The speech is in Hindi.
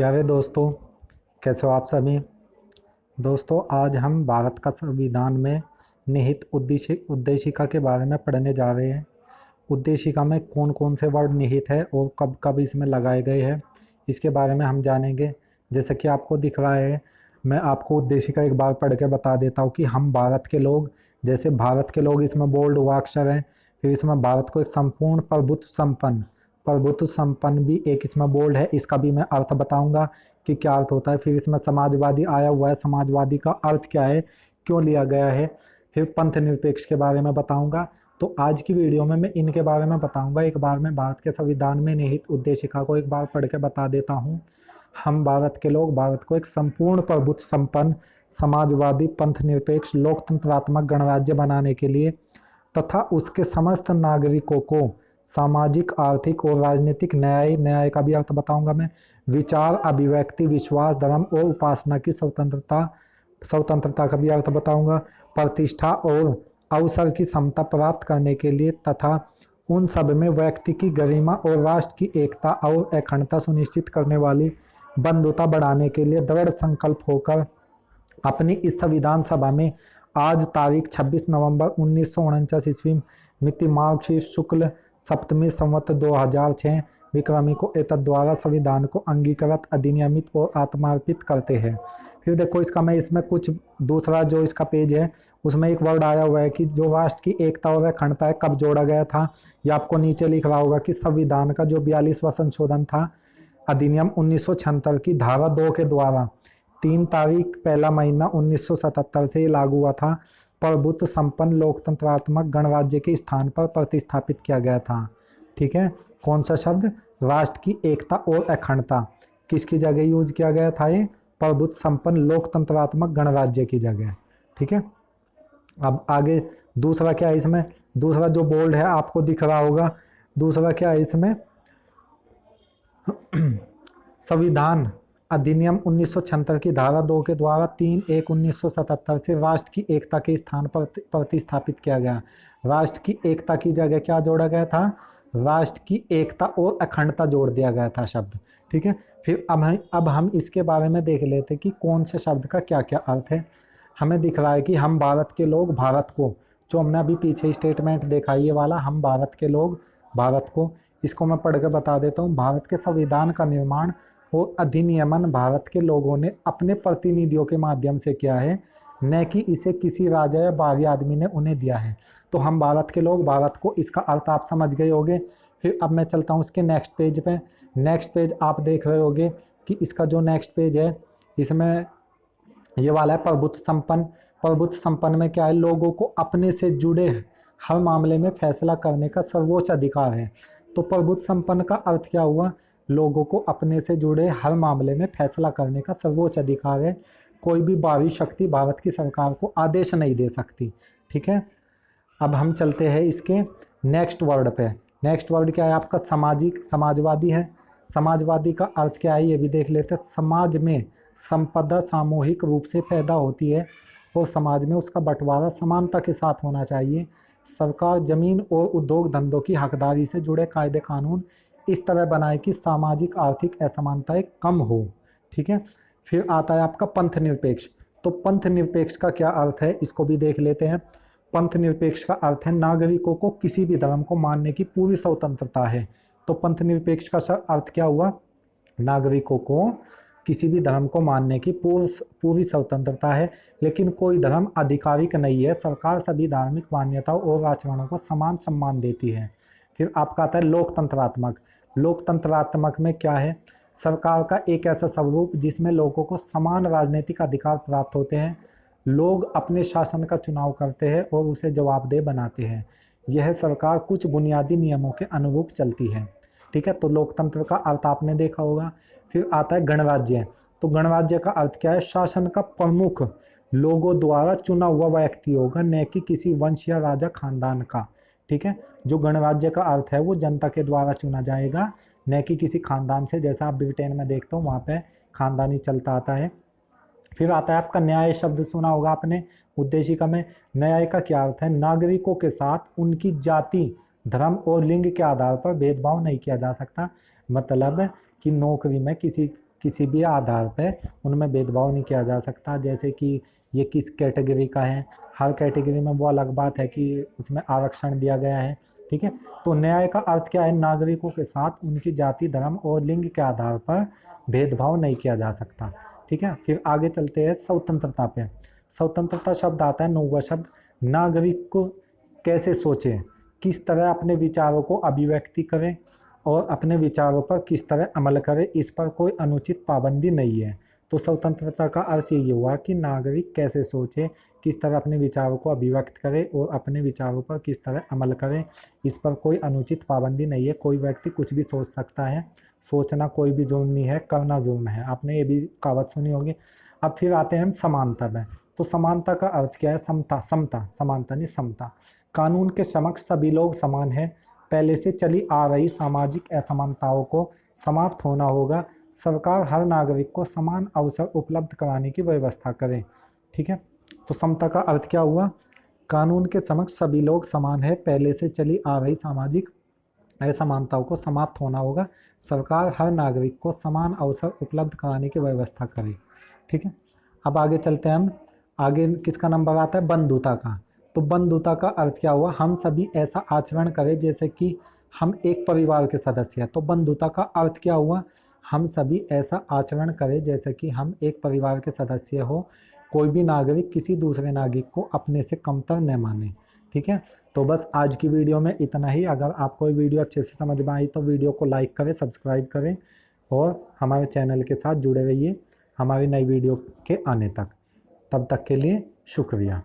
प्यारे दोस्तों, कैसे हो आप सभी। दोस्तों, आज हम भारत का संविधान में निहित उद्देशिका के बारे में पढ़ने जा रहे हैं। उद्देशिका में कौन कौन से वर्ड निहित है और कब कब इसमें लगाए गए हैं, इसके बारे में हम जानेंगे। जैसे कि आपको दिख रहा है, मैं आपको उद्देशिका एक बार पढ़ के बता देता हूँ कि हम भारत के लोग, जैसे भारत के लोग इसमें बोल्ड हुआ अक्षर है। फिर इसमें भारत को एक संपूर्ण प्रभुत्व संपन्न भी एक इसमें बोल्ड है, इसका भी मैं अर्थ बताऊंगा कि क्या अर्थ होता है। फिर इसमें समाजवादी आया हुआ है, समाजवादी का अर्थ क्या है, क्यों लिया गया है। फिर पंथ निरपेक्ष के बारे में बताऊंगा। तो आज की वीडियो में मैं इनके बारे में बताऊंगा। एक बार मैं भारत के संविधान में निहित उद्देशिका को एक बार पढ़ के बता देता हूँ। हम भारत के लोग भारत को एक संपूर्ण प्रभुत्व संपन्न समाजवादी पंथ निरपेक्ष लोकतंत्रात्मक गणराज्य बनाने के लिए तथा उसके समस्त नागरिकों को सामाजिक, आर्थिक और राजनीतिक न्याय का भी अर्थ बताऊंगा मैं, विचार, अभिव्यक्ति, विश्वास, धर्म और उपासना की स्वतंत्रता का भी अर्थ बताऊंगा, प्रतिष्ठा और अवसर की समता प्राप्त करने के लिए तथा उन सब में व्यक्ति की गरिमा और राष्ट्र की एकता और अखंडता सुनिश्चित करने वाली बंधुता बढ़ाने के लिए दृढ़ संकल्प होकर अपनी इस संविधान सभा में आज तारीख 26 नवंबर 1949 ईस्वी मिति मार्गशीर्ष शुक्ल सप्तमी संवत 2006 विक्रमी को एतद द्वारा संविधान को अंगीकृत, अधिनियमित और आत्मार्पित करते हैं। फिर देखो, इसका मैं इसमें कुछ दूसरा जो इसका पेज है उसमें एक वर्ड आया हुआ है कि जो राष्ट्र की एकता और अखंडता है कब जोड़ा गया था। ये आपको नीचे लिख रहा होगा कि संविधान का जो 42वां संशोधन था, अधिनियम 1976 की धारा 2 के द्वारा 3 तारीख पहला महीना 1977 से लागू हुआ था, प्रभुत्व संपन्न लोकतंत्रात्मक गणराज्य के स्थान पर प्रतिस्थापित किया गया था। ठीक है, कौन सा शब्द? राष्ट्र की एकता और अखंडता किसकी जगह यूज किया गया था? ये प्रभुत्व संपन्न लोकतंत्रात्मक गणराज्य की जगह। ठीक है, अब आगे दूसरा क्या है इसमें? दूसरा जो बोल्ड है आपको दिख रहा होगा, दूसरा क्या है इसमें? संविधान अधिनियम 1976 की धारा 2 के द्वारा 3/1/1977 से राष्ट्र की एकता के स्थान पर प्रतिस्थापित किया गया। राष्ट्र की एकता की जगह क्या जोड़ा गया था? राष्ट्र की एकता और अखंडता जोड़ दिया गया था शब्द। ठीक है, फिर अब हम इसके बारे में देख लेते कि कौन से शब्द का क्या क्या अर्थ है। हमें दिख रहा है कि हम भारत के लोग भारत को, जो हमने अभी पीछे स्टेटमेंट देखा ये वाला, हम भारत के लोग भारत को, इसको मैं पढ़ के बता देता हूँ। भारत के संविधान का निर्माण और अधिनियमन भारत के लोगों ने अपने प्रतिनिधियों के माध्यम से किया है, न कि इसे किसी राजा या बागी आदमी ने उन्हें दिया है। तो हम भारत के लोग भारत को, इसका अर्थ आप समझ गए होंगे। फिर अब मैं चलता हूँ उसके नेक्स्ट पेज पे। नेक्स्ट पेज आप देख रहे होंगे कि इसका जो नेक्स्ट पेज है इसमें ये वाला है प्रभुत्व संपन्न। प्रभुत्व संपन्न में क्या है? लोगों को अपने से जुड़े हर मामले में फैसला करने का सर्वोच्च अधिकार है। तो प्रभुत्व संपन्न का अर्थ क्या हुआ? लोगों को अपने से जुड़े हर मामले में फैसला करने का सर्वोच्च अधिकार है। कोई भी बाहरी शक्ति भारत की सरकार को आदेश नहीं दे सकती। ठीक है, अब हम चलते हैं इसके नेक्स्ट वर्ड पे। नेक्स्ट वर्ड क्या है आपका? समाजवादी है। समाजवादी का अर्थ क्या है ये भी देख लेते हैं। समाज में संपदा सामूहिक रूप से पैदा होती है और समाज में उसका बंटवारा समानता के साथ होना चाहिए। सरकार जमीन और उद्योग धंधों की हकदारी से जुड़े कायदे कानून इस तरह बनाए कि सामाजिक आर्थिक असमानताएं कम हो। ठीक है, फिर आता है आपका पंथ निरपेक्ष। तो पंथ निरपेक्ष का क्या अर्थ है इसको भी देख लेते हैं। पंथ निरपेक्ष का अर्थ है नागरिकों को किसी भी धर्म को मानने की पूरी स्वतंत्रता है। तो पंथ निरपेक्ष का अर्थ क्या हुआ? नागरिकों को किसी भी धर्म को मानने की पूरी स्वतंत्रता है, लेकिन कोई धर्म आधिकारिक नहीं है। सरकार सभी धार्मिक मान्यताओं और आचरणों को समान सम्मान देती है। फिर आपका आता है लोकतंत्रात्मक। लोकतंत्रात्मक में क्या है? सरकार का एक ऐसा स्वरूप जिसमें लोगों को समान राजनीतिक अधिकार प्राप्त होते हैं। लोग अपने शासन का चुनाव करते हैं और उसे जवाबदेह बनाते हैं। यह सरकार कुछ बुनियादी नियमों के अनुरूप चलती है। ठीक है, तो लोकतंत्र का अर्थ आपने देखा होगा। फिर आता है गणराज्य। तो गणराज्य का अर्थ क्या है? शासन का प्रमुख लोगों द्वारा चुना हुआ व्यक्ति होगा, न कि किसी वंश या राजा खानदान का। ठीक है, जो गणराज्य का अर्थ है वो जनता के द्वारा चुना जाएगा, न कि किसी खानदान से। जैसा आप ब्रिटेन में देखते हो वहाँ पे खानदानी चलता आता है। फिर आता है आपका न्याय। शब्द सुना होगा आपने उद्देशिका में। न्याय का क्या अर्थ है? नागरिकों के साथ उनकी जाति, धर्म और लिंग के आधार पर भेदभाव नहीं किया जा सकता। मतलब कि नौकरी में किसी किसी भी आधार पे उनमें भेदभाव नहीं किया जा सकता, जैसे कि ये किस कैटेगरी का है, हर कैटेगरी में वो अलग बात है कि उसमें आरक्षण दिया गया है। ठीक है, तो न्याय का अर्थ क्या है, नागरिकों के साथ उनकी जाति, धर्म और लिंग के आधार पर भेदभाव नहीं किया जा सकता। ठीक है, फिर आगे चलते हैं स्वतंत्रता पे। स्वतंत्रता शब्द आता है, नौवा शब्द, नागरिक को कैसे सोचे, किस तरह अपने विचारों को अभिव्यक्ति करें और अपने विचारों पर किस तरह अमल करें, इस पर कोई अनुचित पाबंदी नहीं है। तो स्वतंत्रता का अर्थ ये हुआ कि नागरिक कैसे सोचे, किस तरह अपने विचारों को अभिव्यक्त करे और अपने विचारों पर किस तरह अमल करें, इस पर कोई अनुचित पाबंदी नहीं है। कोई व्यक्ति कुछ भी सोच सकता है, सोचना कोई भी जुर्म नहीं है, करना जुर्म है। आपने ये भी कहावत सुनी होगी। अब फिर आते हैं हम समानता में। तो समानता का अर्थ क्या है, समता, समता, समानता नहीं समता। कानून के समक्ष सभी लोग समान हैं, पहले से चली आ रही सामाजिक असमानताओं को समाप्त होना होगा। सरकार हर नागरिक को समान अवसर उपलब्ध कराने की व्यवस्था करे। ठीक है, तो समता का अर्थ क्या हुआ, कानून के समक्ष सभी लोग समान है, पहले से चली आ रही सामाजिक असमानताओं को समाप्त होना होगा। सरकार हर नागरिक को समान अवसर उपलब्ध कराने की व्यवस्था करे। ठीक है, अब आगे चलते हैं हम। आगे किसका नंबर आता है, बंधुता का। तो बंधुता का अर्थ क्या हुआ, हम सभी ऐसा आचरण करें जैसे कि हम एक परिवार के सदस्य हैं। तो बंधुता का अर्थ क्या हुआ, हम सभी ऐसा आचरण करें जैसे कि हम एक परिवार के सदस्य हो, कोई भी नागरिक किसी दूसरे नागरिक को अपने से कमतर न माने। ठीक है, तो बस आज की वीडियो में इतना ही। अगर आपको ये वीडियो अच्छे से समझ में आई तो वीडियो को लाइक करें, सब्सक्राइब करें और हमारे चैनल के साथ जुड़े रहिए हमारी नई वीडियो के आने तक। तब तक के लिए शुक्रिया।